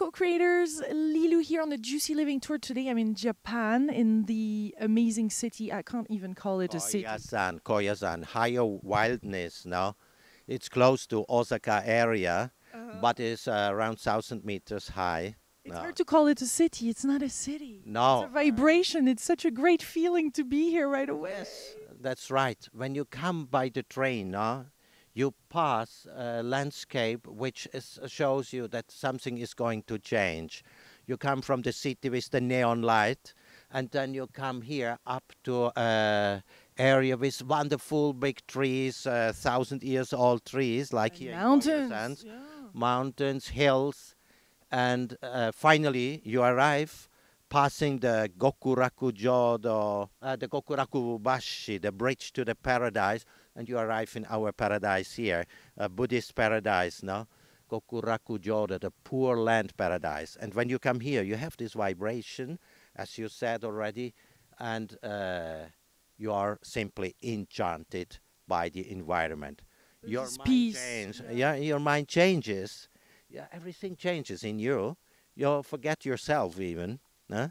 co-creators, Lilou here on the Juicy Living Tour. Today I'm in Japan, in the amazing city. I can't even call it a city. Koyasan, higher wildness, no? It's close to Osaka area, but it's around 1,000 meters high. It's No. hard to call it a city. It's not a city. No. It's a vibration. It's such a great feeling to be here right away. Yes, that's right. When you come by the train, no, you pass a landscape which shows you that something is going to change. You come from the city with the neon light, and then you come here up to an area with wonderful big trees, 1,000 years old trees, like And here mountains. in Koyasan. Yeah. Mountains, hills, and finally you arrive passing the the Gokuraku Bashi, the bridge to the paradise, and you arrive in our paradise here, a Buddhist paradise, no? Gokuraku Jodo, the Poor Land paradise. And when you come here, you have this vibration, as you said already, and you are simply enchanted by the environment. Your This mind peace. changes. Yeah, your mind changes. Yeah, everything changes in you. You forget yourself even. Huh?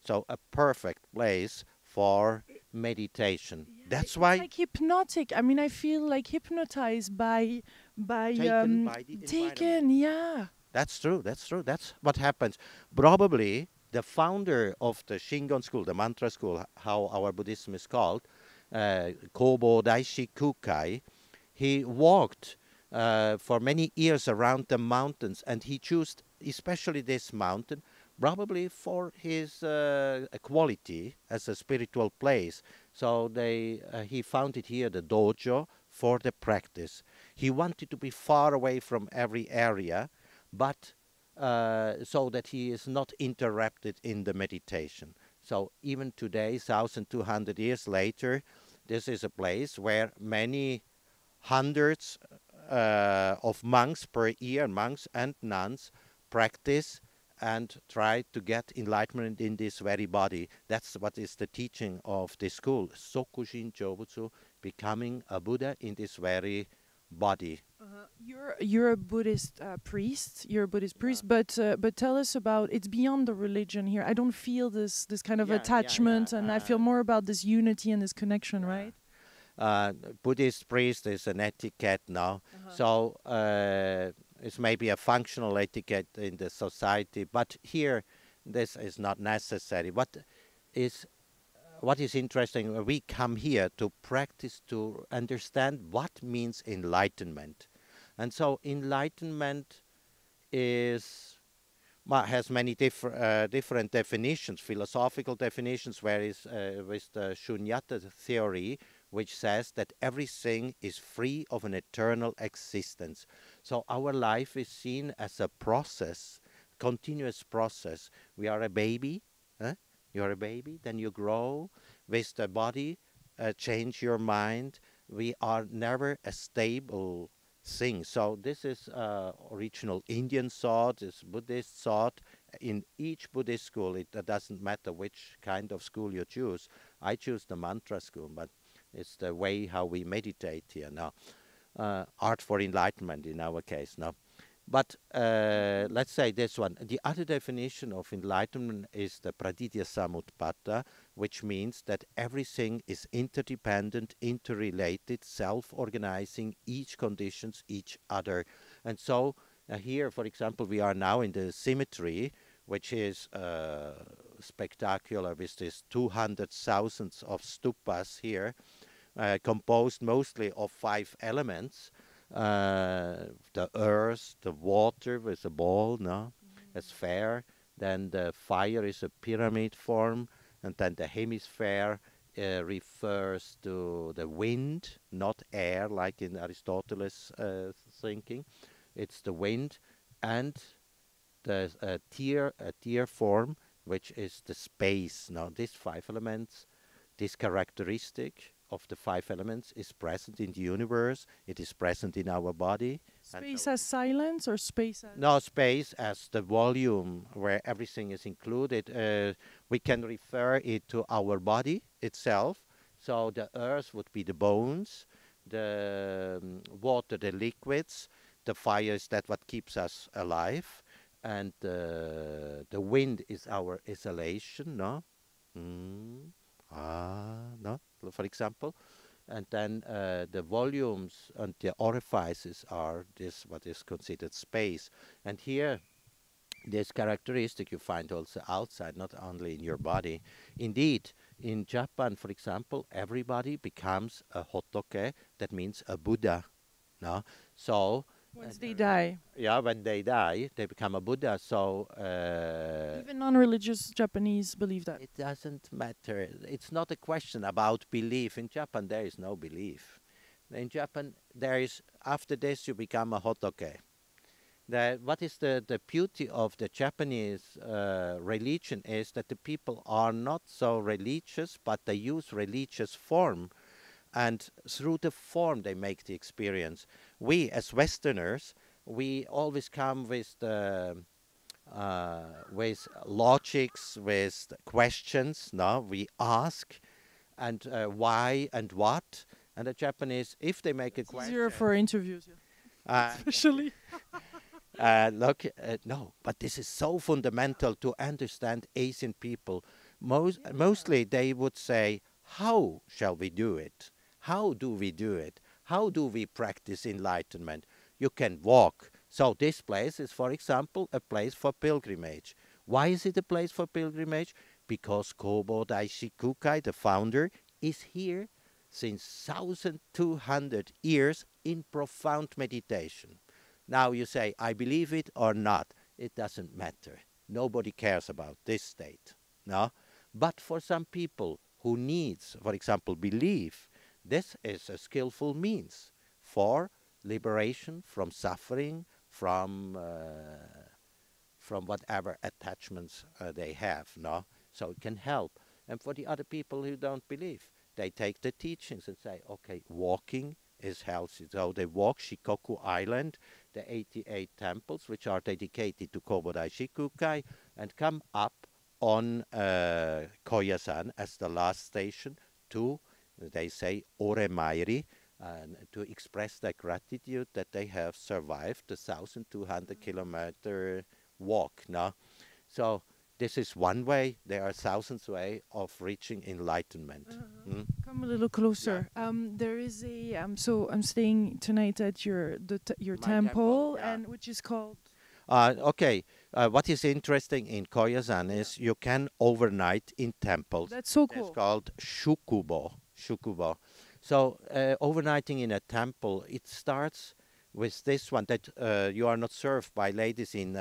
So a perfect place for meditation. Yeah, That's it's why like hypnotic. I mean, I feel like hypnotized by taken by the taken. Yeah. That's true. That's true. That's what happens. Probably the founder of the Shingon school, the mantra school, how our Buddhism is called, Kobo Daishi Kukai, he walked for many years around the mountains, and he chose especially this mountain, probably for his quality as a spiritual place. So he founded here the dojo for the practice. He wanted to be far away from every area, but so that he is not interrupted in the meditation. So even today, 1,200 years later, this is a place where many hundreds of monks per year, monks and nuns, practice and try to get enlightenment in this very body. That's what is the teaching of this school, Sokushin Jobutsu, becoming a Buddha in this very body. You're a Buddhist priest. You're a Buddhist priest, but tell us about. It's beyond the religion here. I don't feel this kind of attachment, and I feel more about this unity and this connection, right? Buddhist priest is an etiquette now, so it's maybe a functional etiquette in the society, but here this is not necessary. What is interesting, we come here to practice, to understand what means enlightenment. And so enlightenment has many different definitions, philosophical definitions, whereas with the Shunyata theory, which says that everything is free of an eternal existence. So our life is seen as a process, continuous process. We are a baby, you're a baby, then you grow with the body, change your mind. We are never a stable thing. So this is original Indian thought, this Buddhist thought. In each Buddhist school, it doesn't matter which kind of school you choose. I choose the mantra school, but it's the way how we meditate here now. Art for enlightenment in our case now. But let's say this one. The other definition of enlightenment is the praditya samutpata, which means that everything is interdependent, interrelated, self-organizing, each conditions each other. And so here, for example, we are now in the cemetery, which is spectacular with these 200,000 of stupas here, composed mostly of 5 elements. The earth, the water with a ball, no, as fair. Then the fire is a pyramid form, and then the hemisphere refers to the wind, not air, like in Aristotle's thinking. It's the wind, and the tear form, which is the space. Now, these 5 elements, this characteristic of the 5 elements is present in the universe. It is present in our body. Space as silence or space as... No, space as the volume where everything is included. We can refer it to our body itself. So the earth would be the bones, the water, the liquids, the fire is that what keeps us alive. and the wind is our isolation, no? Mm. No, for example. And then the volumes and the orifices are this what is considered space. And here, this characteristic you find also outside, not only in your body. Indeed, in Japan, for example, everybody becomes a hotoke, that means a Buddha. No? So Once they die. yeah, when they die, they become a Buddha. So Even non-religious Japanese believe that. it doesn't matter. It's not a question about belief. In Japan, there is no belief. In Japan, there is, after this, you become a hotoke. What is the beauty of the Japanese religion is that the people are not so religious, but they use religious form. And through the form, they make the experience. We, as Westerners, we always come with logics, with questions. No, we ask, and why and what. And the Japanese, if they make a question, easier for interviews, especially. Look, no, but this is so fundamental to understand Asian people. Mostly, they would say, "How shall we do it? How do we do it? How do we practice enlightenment?" You can walk. So this place is, for example, a place for pilgrimage. Why is it a place for pilgrimage? Because Kobo Daishi Kukai, the founder, is here since 1,200 years in profound meditation. Now you say, I believe it or not. It doesn't matter. Nobody cares about this state. No? But for some people who needs, for example, belief, this is a skillful means for liberation from suffering, from whatever attachments they have. No? So it can help. And for the other people who don't believe, they take the teachings and say, okay, walking is healthy. So they walk Shikoku Island, the 88 temples, which are dedicated to Kobodai Shikukai, and come up on Koyasan as the last station to, they say, Oremairi, to express their gratitude that they have survived the 1,200 kilometer walk. No? So this is one way. There are thousands of ways of reaching enlightenment. Come a little closer. Yeah. There is a so I'm staying tonight at your temple, yeah. and which is called. Okay. What is interesting in Koyasan is you can overnight in temples. That's so cool. It's called shukubo. Shukubo. So overnighting in a temple, it starts with this one that you are not served by ladies in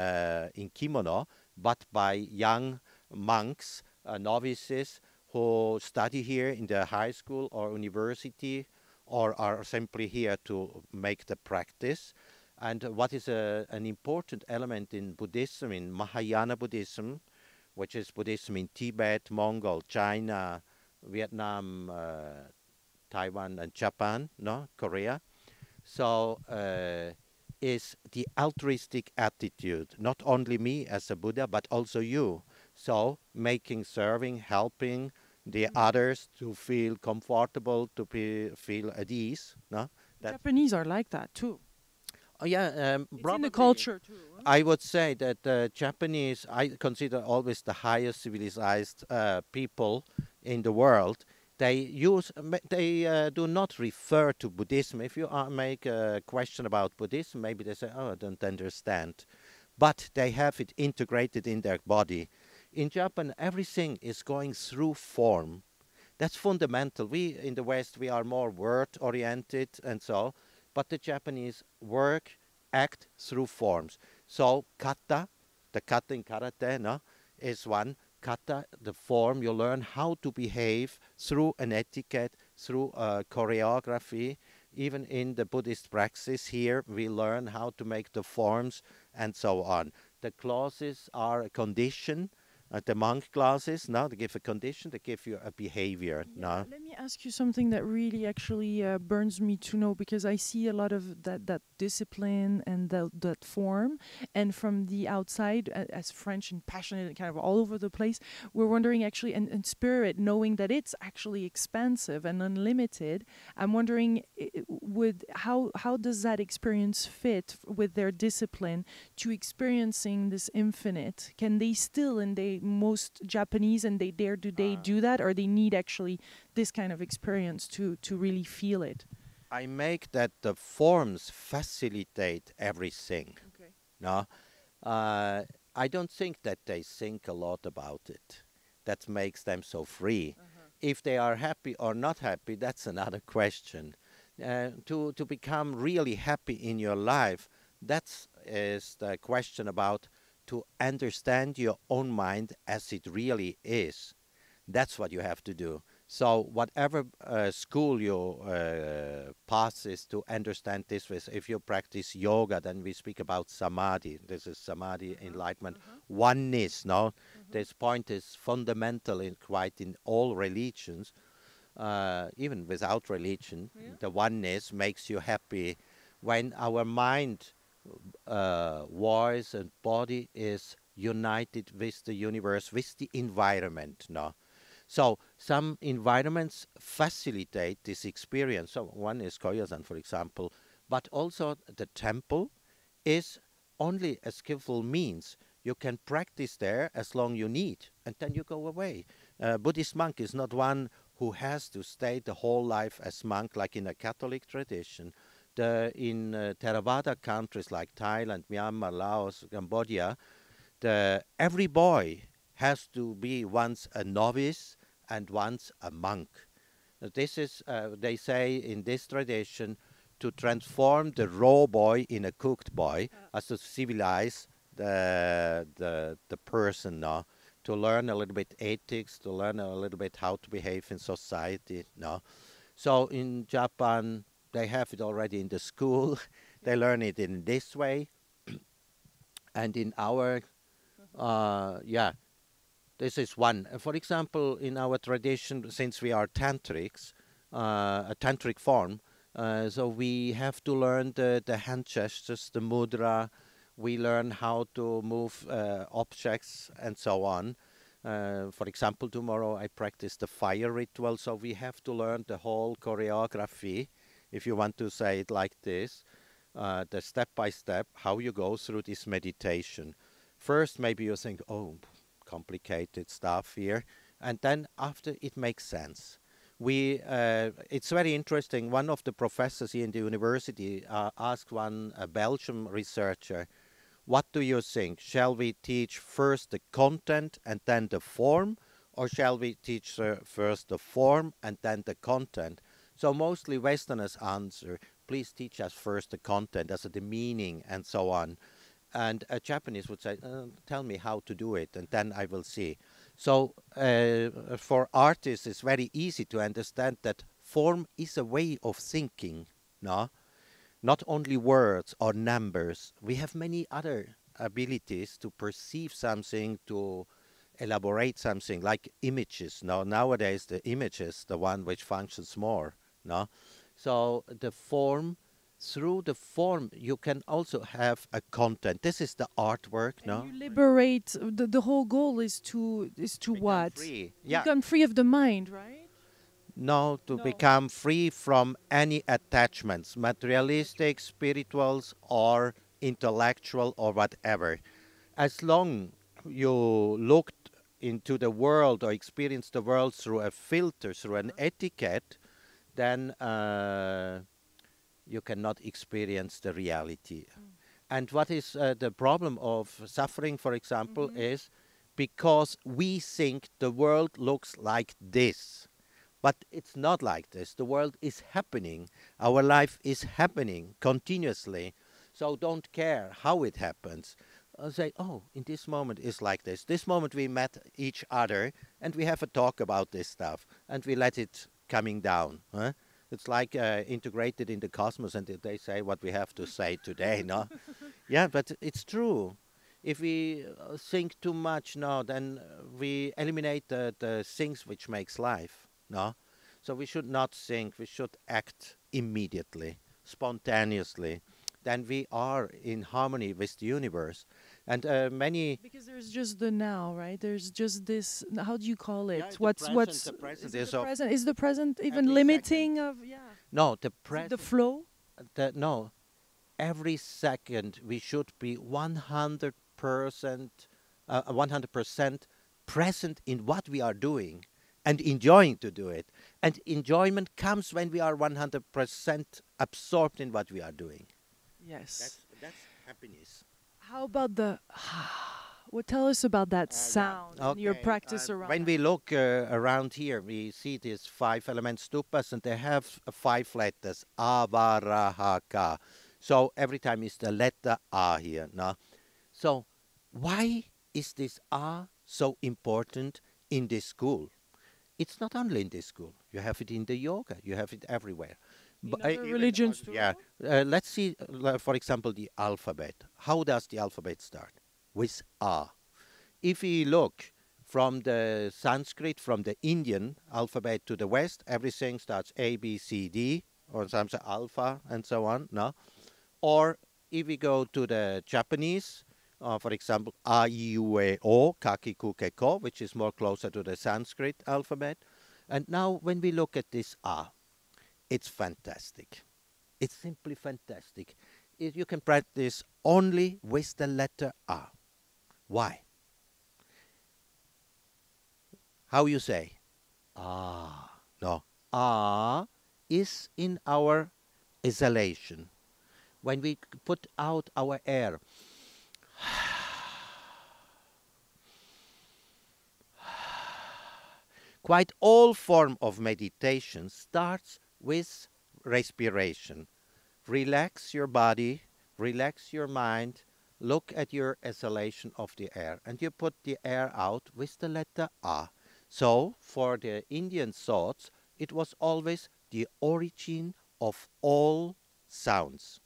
kimono, but by young monks, novices who study here in the high school or university, or are simply here to make the practice. And what is an important element in Buddhism, in Mahayana Buddhism, which is Buddhism in Tibet, Mongol, China, Vietnam, Taiwan, and Japan, no, Korea. So is the altruistic attitude, not only me as a Buddha, but also you. So making, serving, helping the others to feel comfortable, to feel at ease. No? Japanese are like that too. Oh yeah, it's in the culture too. Huh? I would say that Japanese, I consider always the highest civilized people in the world. They do not refer to Buddhism. If you make a question about Buddhism, maybe they say, "Oh, I don't understand," but they have it integrated in their body. In Japan, everything is going through form. That's fundamental. We in the West, we are more word-oriented and so, but the Japanese work, act through forms. So kata, the kata in karate, no, is one. Kata, the form, you learn how to behave through an etiquette, through choreography. Even in the Buddhist praxis here, we learn how to make the forms and so on. The classes are a condition. The monk classes, no, they give a condition, they give you a behavior. Yeah, no? me ask you something that really actually burns me to know, because I see a lot of that discipline and that form, and from the outside, as French and passionate and kind of all over the place, we're wondering actually, and spirit, knowing that it's actually expansive and unlimited. I'm wondering, how does that experience fit with their discipline to experiencing this infinite? Can they still, and they most Japanese, and they dare, do they do that, or they need actually this kind of experience to really feel it? I make that the forms facilitate everything. Okay. No, I don't think that they think a lot about it. That makes them so free. If they are happy or not happy, that's another question. To become really happy in your life, that is the question about to understand your own mind as it really is. That's what you have to do. So whatever school you pass is to understand this with. If you practice yoga, then we speak about samadhi. This is samadhi, enlightenment, oneness. No, this point is fundamental in quite in all religions, even without religion. The oneness makes you happy when our mind, voice, and body is united with the universe, with the environment. No. So some environments facilitate this experience. So one is Koyasan, for example, but also the temple is only a skillful means. You can practice there as long you need, and then you go away. Buddhist monk is not one who has to stay the whole life as monk, like in a Catholic tradition. In Theravada countries like Thailand, Myanmar, Laos, Cambodia, every boy has to be once a novice and once a monk. This is, they say in this tradition, to transform the raw boy in a cooked boy, as to civilize the person, no? To learn a little bit ethics, to learn a little bit how to behave in society, no? So in Japan, they have it already in the school. They learn it in this way. And in our, this is one. For example, in our tradition, since we are tantrics, a tantric form, so we have to learn the hand gestures, the mudra. We learn how to move objects and so on. For example, tomorrow I practice the fire ritual, so we have to learn the whole choreography, if you want to say it like this, the step-by-step, how you go through this meditation. First, maybe you think, oh, complicated stuff here, and then after it makes sense. It's very interesting. One of the professors here in the university asked one Belgian researcher, what do you think? Shall we teach first the content and then the form, or shall we teach first the form and then the content? So mostly Westerners answer, please teach us first the content, as the meaning and so on. And a Japanese would say, tell me how to do it, and then I will see. So for artists, it's very easy to understand that form is a way of thinking, no? Not only words or numbers. We have many other abilities to perceive something, to elaborate something, like images. No? Nowadays, the image is the one which functions more. No? So the form, through the form, you can also have a content. This is the artwork. And no? you liberate. The whole goal is to what? Free. Yeah. Become free of the mind, right? No, to become free from any attachments, materialistic, spirituals, or intellectual, or whatever. As long you looked into the world or experienced the world through a filter, through an etiquette, then you cannot experience the reality. And what is the problem of suffering, for example, is because we think the world looks like this. But it's not like this. The world is happening. Our life is happening continuously. So don't care how it happens. Say, oh, in this moment is like this. This moment we met each other and we have a talk about this stuff and we let it coming down. Huh? It's like integrated in the cosmos, and they say what we have to say today, no? Yeah, but it's true. If we think too much, no, then we eliminate the things which makes life. No, So we should not think, we should act immediately, spontaneously. Then we are in harmony with the universe. And many... Because there's just the now, right? There's just this, how do you call it? Yeah, what's the present is is the of present? Is the present even every limiting second. of, yeah? No, the Is it present... the flow? No, every second we should be 100% present in what we are doing and enjoying to do it. And enjoyment comes when we are 100% absorbed in what we are doing. Yes. That's happiness. How about the, what tell us about that sound and your Okay, practice around when that? we look around here, we see these 5 element stupas, and they have 5 letters: A, Va, Ra, Ha, Ka. So every time is the letter A here. No? So why is this A so important in this school? It's not only in this school. You have it in the yoga. You have it everywhere. In other religions too? Yeah. Let's see, for example, the alphabet. How does the alphabet start? With A. If we look from the Sanskrit, from the Indian alphabet to the West, everything starts A, B, C, D, or sometimes alpha, and so on. No? Or if we go to the Japanese, for example, A, I, U, E, O, Kaki, Ku, Ke, Ko, which is more closer to the Sanskrit alphabet. And now when we look at this A, it's fantastic. It's simply fantastic. You can practice only with the letter A. Why? How you say? Ah. No. Ah is in our exhalation. When we put out our air, quite all form of meditation starts with respiration. Relax your body, relax your mind, look at your exhalation of the air, and you put the air out with the letter A. So, for the Indian thoughts, it was always the origin of all sounds.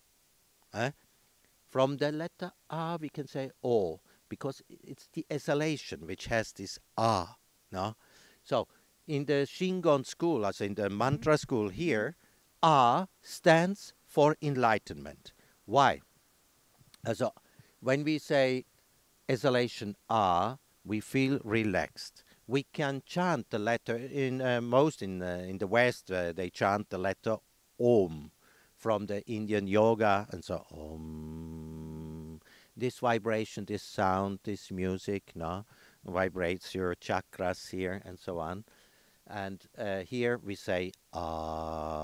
From the letter A, we can say O, because it's the exhalation which has this A. No? So, in the Shingon school, as in the mantra school here, A stands for enlightenment. Why? So, when we say exhalation A, we feel relaxed. We can chant the letter in in the West. They chant the letter Om from the Indian yoga, and so Om. This vibration, this sound, this music, no, vibrates your chakras here, and so on. And here we say Ah.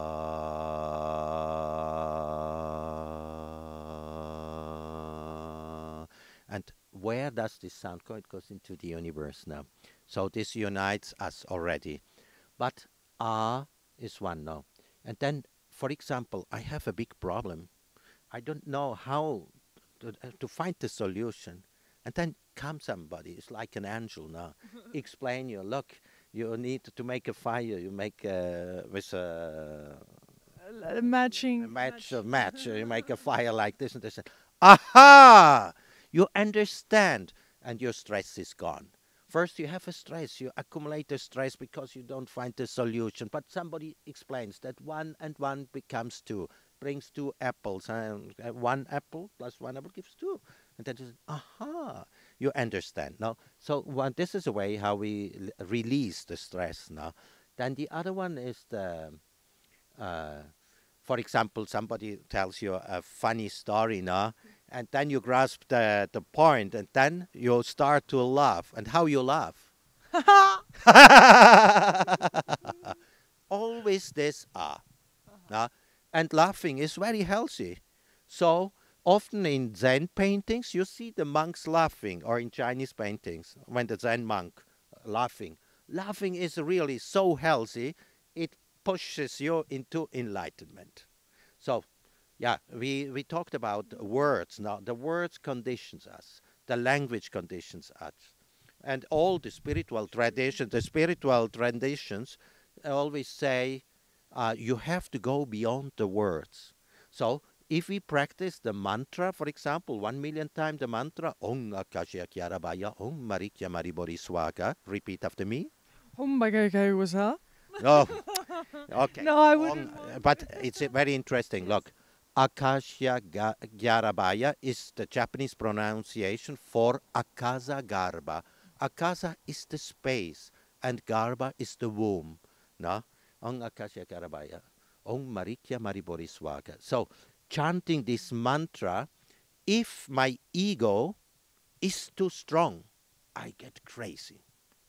And where does this sound go? It goes into the universe now. So this unites us already. But Ah is one now. And then, for example, I have a big problem. I don't know how to find the solution. And then comes somebody, it's like an angel now, explain you, look, you need to make a fire, you make with a Matching. match, you make a fire like this and this. Aha! You understand, and your stress is gone. First, you have a stress, you accumulate the stress because you don't find the solution, but somebody explains that 1 and 1 becomes 2, brings 2 apples, and 1 apple plus 1 apple gives 2. And then you say, aha, you understand. No? So this is a way how we release the stress. No? Then the other one is the, for example, somebody tells you a funny story, no? And then you grasp the point, and then you start to laugh. And how you laugh? Always this no? And laughing is very healthy. So often in Zen paintings, you see the monks laughing, or in Chinese paintings, when the Zen monk laughing. Laughing is really so healthy, it pushes you into enlightenment. So, yeah, we talked about words. Now, the words conditions us. The language conditions us. And all the spiritual traditions always say you have to go beyond the words. So, if we practice the mantra, for example, 1 million times the mantra, Om Akashya Kyarabaya, Om Marikya Maribori Swaga, repeat after me. Om Bhagavata. Oh, Okay. No, I wouldn't want But it's very interesting. Look, Akasha Gyarabaya is the Japanese pronunciation for Akasa Garba. Akasa is the space, and Garba is the womb. No? Ong Akasha Gyarabaya. Ong Marikya Mariboriswaga. So, chanting this mantra, if my ego is too strong, I get crazy.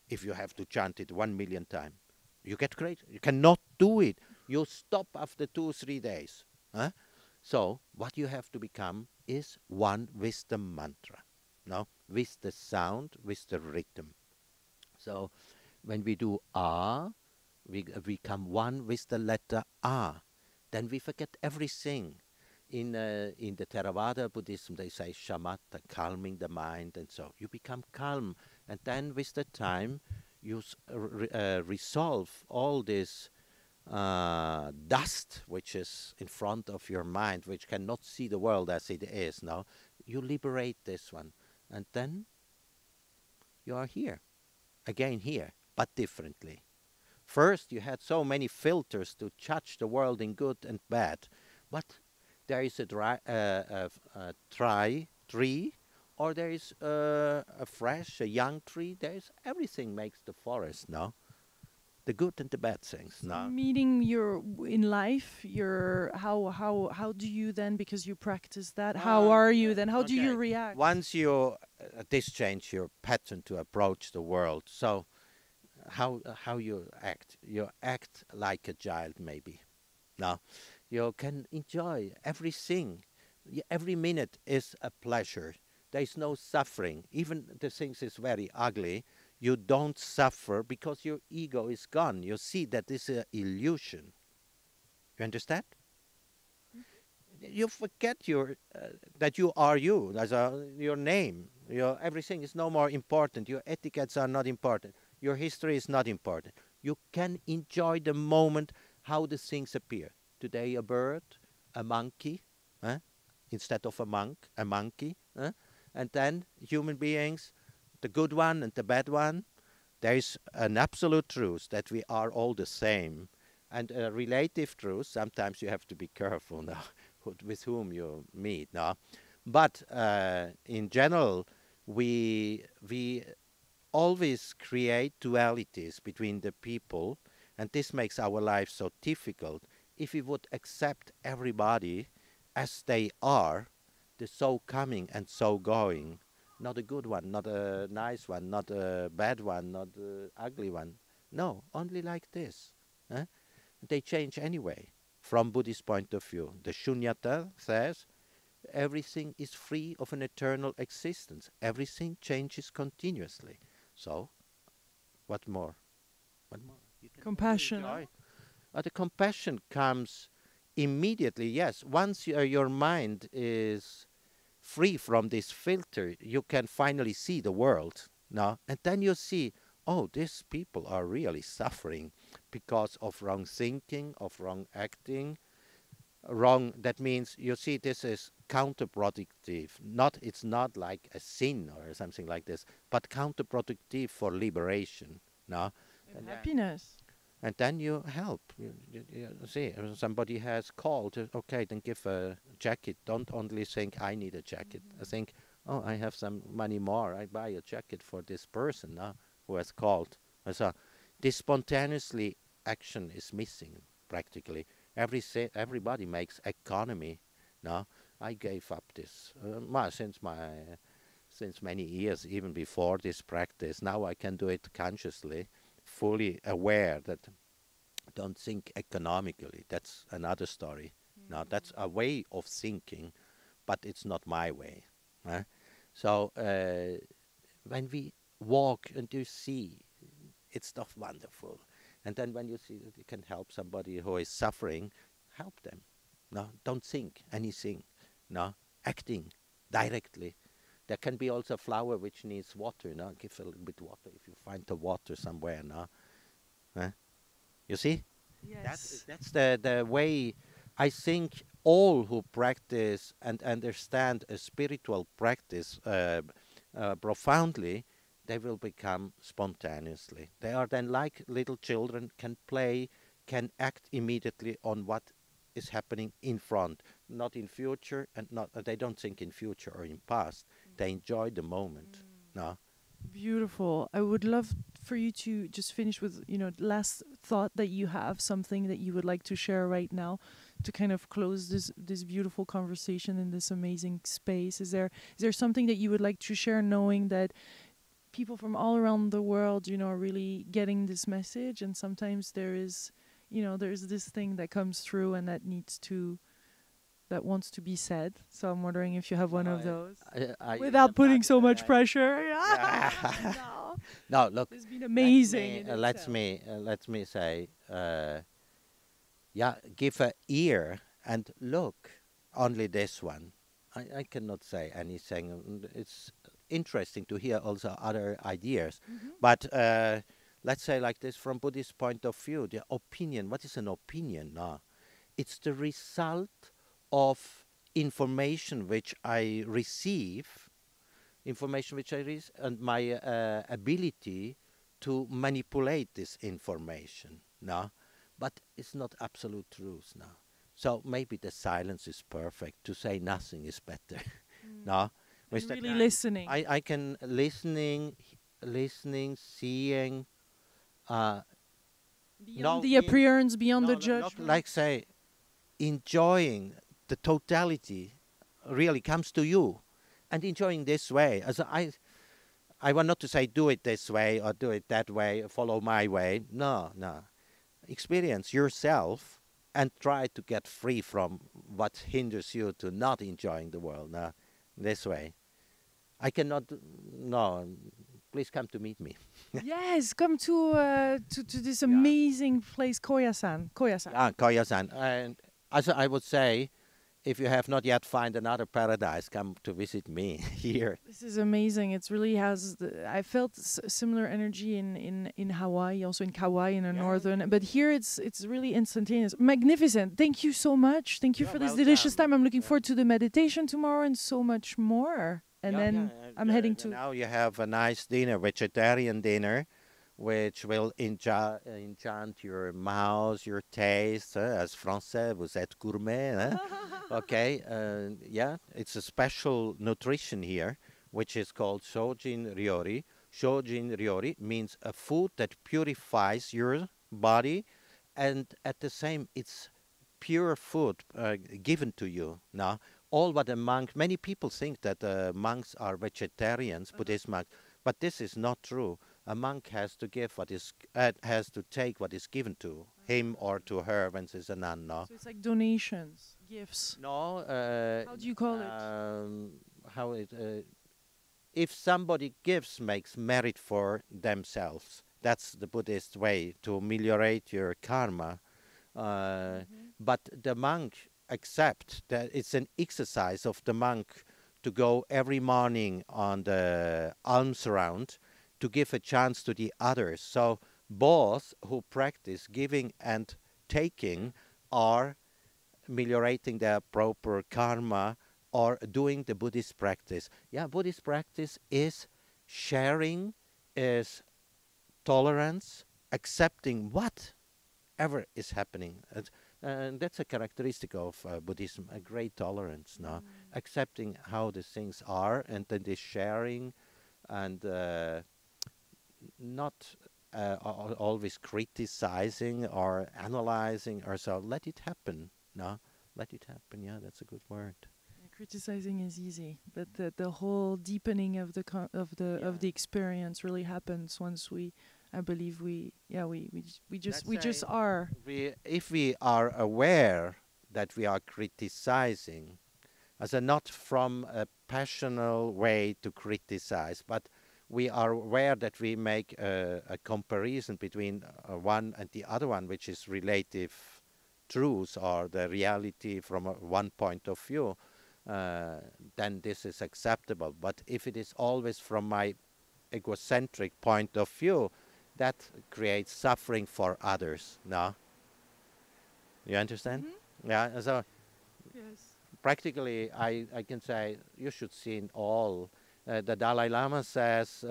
If you have to chant it 1,000,000 times, you get crazy. You cannot do it. You stop after 2 or 3 days. Huh? So what you have to become is one with the mantra, no, with the sound, with the rhythm. So when we do ah, we become one with the letter ah. Then we forget everything. In the Theravada Buddhism, they say shamatha, calming the mind, and so you become calm. And then with the time, you resolve all this dust which is in front of your mind, which cannot see the world as it is now. You liberate this one, and then you are here, again here, but differently. First, you had so many filters to judge the world in good and bad, but there is a dry tree, or there is a fresh, a young tree. There is everything makes the forest now. The good and the bad things. So No. meaning your in life, your how do you then, because you practice that? How are you then? How do you react? Once you this change your pattern to approach the world. So how you act? You act like a child, maybe. Now, you can enjoy everything. Every minute is a pleasure. There is no suffering. Even the things is very ugly, you don't suffer because your ego is gone. You see that this is an illusion. You understand? You forget your that you are you. That's your name. Your everything is no more important. Your etiquettes are not important. Your history is not important. You can enjoy the moment, how the things appear. Today a bird, a monkey, instead of a monk, a monkey, and then human beings, the good one and the bad one. There is an absolute truth that we are all the same, and a relative truth. Sometimes you have to be careful now with whom you meet now, but in general, we always create dualities between the people, and this makes our life so difficult. If we would accept everybody as they are, the so coming and so going, not a good one, not a nice one, not a bad one, not an ugly one. No, only like this. They change anyway. From Buddhist point of view, the Shunyata says everything is free of an eternal existence. Everything changes continuously. So, what more? What more? Compassion. The compassion comes immediately. Yes, once your mind is free from this filter, you can finally see the world. No? And then you see, oh, these people are really suffering because of wrong thinking, of wrong acting. Wrong, that means you see this is counterproductive. It's not like a sin or something like this, but counterproductive for liberation. No? And happiness. And then you help. You see, somebody has called, okay, then give a jacket. Don't only think I need a jacket. I think, oh, I have some money more. I buy a jacket for this person who has called. So this spontaneously action is missing practically. Everybody makes economy. No, I gave up this since many years, even before this practice. Now I can do it consciously, fully aware that don't think economically. That's another story. Now that's a way of thinking, but it's not my way. So when we walk and you see, it's stuff wonderful. And then when you see that you can help somebody who is suffering, help them. No, don't think anything. No, acting directly. There can be also a flower which needs water. No, give a little bit water if you find the water somewhere. No, you see. Yes. That's the way. I think all who practice and understand a spiritual practice profoundly, they will become spontaneously. They are then like little children, can play can act immediately on what is happening in front, not in future, and not they don't think in future or in past. They enjoy the moment. No. Beautiful. I would love for you to just finish with, last thought that you have, something that you would like to share right now to kind of close this beautiful conversation in this amazing space. Is there something that you would like to share, knowing that people from all around the world, are really getting this message, and sometimes there's this thing that comes through and that wants to be said. So I'm wondering if you have one of those, without putting so much pressure. No. No, look. It's been amazing. Let me say, give an ear and look. Only this one. I cannot say anything. It's interesting to hear also other ideas, but let's say like this, from Buddhist point of view, the opinion. What is an opinion? No, it's the result of information which I receive, and my ability to manipulate this information. No, but it's not absolute truth. No, so maybe the silence is perfect. To say nothing is better. No, really listening. I can listening, seeing. Beyond the appearance, beyond the judgment. Like say, enjoying the totality really comes to you, and enjoying this way. As I want not to say do it this way or do it that way, follow my way. No. Experience yourself and try to get free from what hinders you to not enjoying the world. No, this way. I cannot. No, please come to meet me. Yes, come to this amazing place, Koyasan. Koyasan. And as I would say, if you have not yet found another paradise, come to visit me here. This is amazing. It really has. I felt similar energy in Hawaii, also in Kauai, in the northern. But here it's really instantaneous, magnificent. Thank you so much. Thank you for this delicious time. I'm looking forward to the meditation tomorrow and so much more. And then I'm heading to. Now you have a nice dinner, vegetarian dinner, which will enchant your mouth, your taste. As Français, vous êtes gourmet. Okay, it's a special nutrition here, which is called Shojin Ryori. Shojin Ryori means a food that purifies your body, and at the same, it's pure food given to you. Now, all what a monk, many people think that monks are vegetarians, Buddhist monks, but this is not true. A monk has to give has to take what is given to him or to her when she's a nun. No? So it's like donations, gifts. No. How do you call it? If somebody gives, makes merit for themselves. That's the Buddhist way to ameliorate your karma. But the monk accept that it's an exercise of the monk to go every morning on the alms round to give a chance to the others. So both who practice giving and taking are ameliorating their proper karma or doing the Buddhist practice. Yeah, Buddhist practice is sharing, is tolerance, accepting whatever is happening. And that's a characteristic of Buddhism, a great tolerance, no? Accepting how the things are, and then this sharing, and not always criticizing or analyzing or so. Let it happen, no? Let it happen, yeah, that's a good word. Criticizing is easy, but the whole deepening of the experience really happens once I believe we just are. If we are aware that we are criticizing, as a not from a passional way to criticize, but we are aware that we make a comparison between one and the other one, which is relative truth or the reality from one point of view, then this is acceptable. But if it is always from my egocentric point of view, that creates suffering for others. No? You understand? Yeah. So yes. Practically, I can say you should see in all. The Dalai Lama says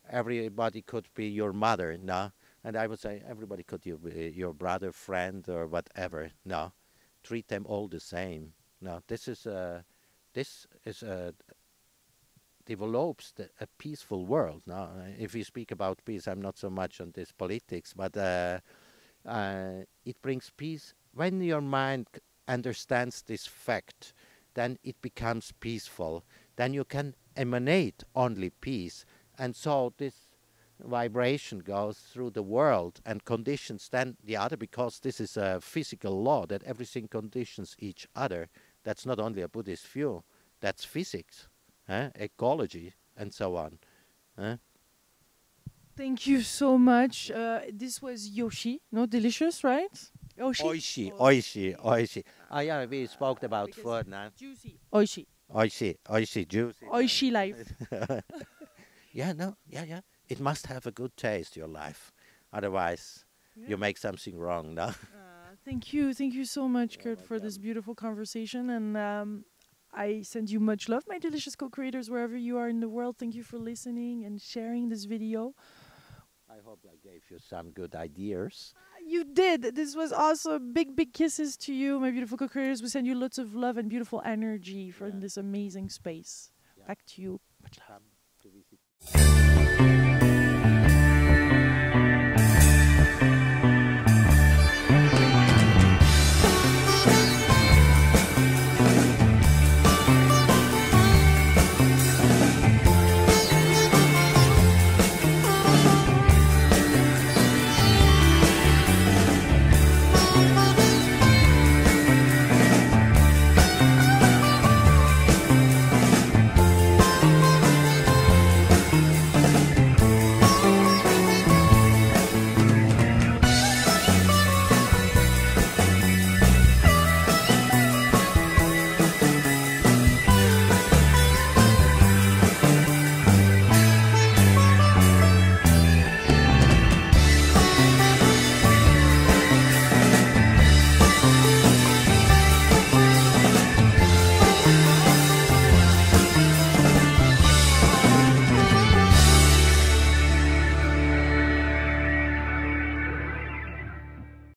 everybody could be your mother. No? And I would say everybody could be your brother, friend, or whatever. No, treat them all the same. No, this is develops a peaceful world. Now, if we speak about peace, I'm not so much on this politics, but it brings peace. When your mind understands this fact, then it becomes peaceful. Then you can emanate only peace. And so this vibration goes through the world and conditions then the other, because this is a physical law that everything conditions each other. That's not only a Buddhist view, that's physics. Ecology, and so on. Thank you so much. This was Yoshi, no? Delicious, right? Oishi, oishi, oishi. Oh yeah, we spoke about food now. Juicy. Oishi. Oishi, oishi, juicy. Oishi life. Yeah, It must have a good taste, your life. Otherwise, you make something wrong, no? Thank you so much, Kurt, for this beautiful conversation. And I send you much love, my delicious co-creators, wherever you are in the world. Thank you for listening and sharing this video. I hope I gave you some good ideas. You did. This was awesome. Big kisses to you, my beautiful co-creators. We send you lots of love and beautiful energy from this amazing space. Back to you. Much love.